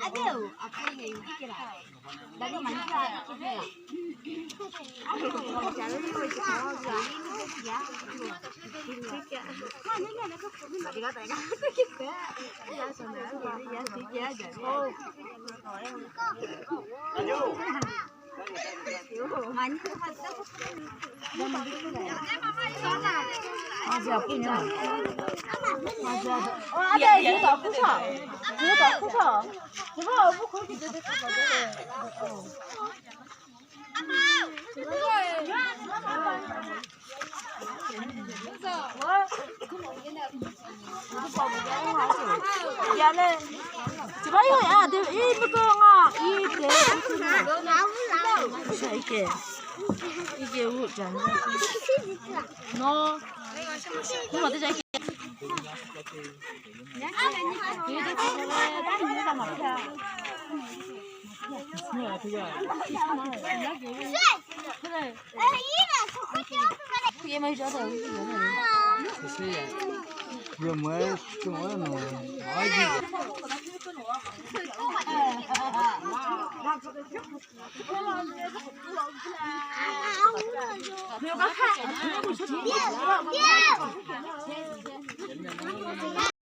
Aduh, apa yang dikira? Dari mana dikira? Jalan itu jauh ya. 맞아, 그냥. 맞아. Ada itu tak kusah. Itu tak kusah. Coba aku kau kita dekat 미안해. 제발 이거 야, 내 이거가 이게 이게 우잖아. 너 그럼 어디자 이게? 그게 뭐 줘서 vừa mới chung nó nói gì Dia.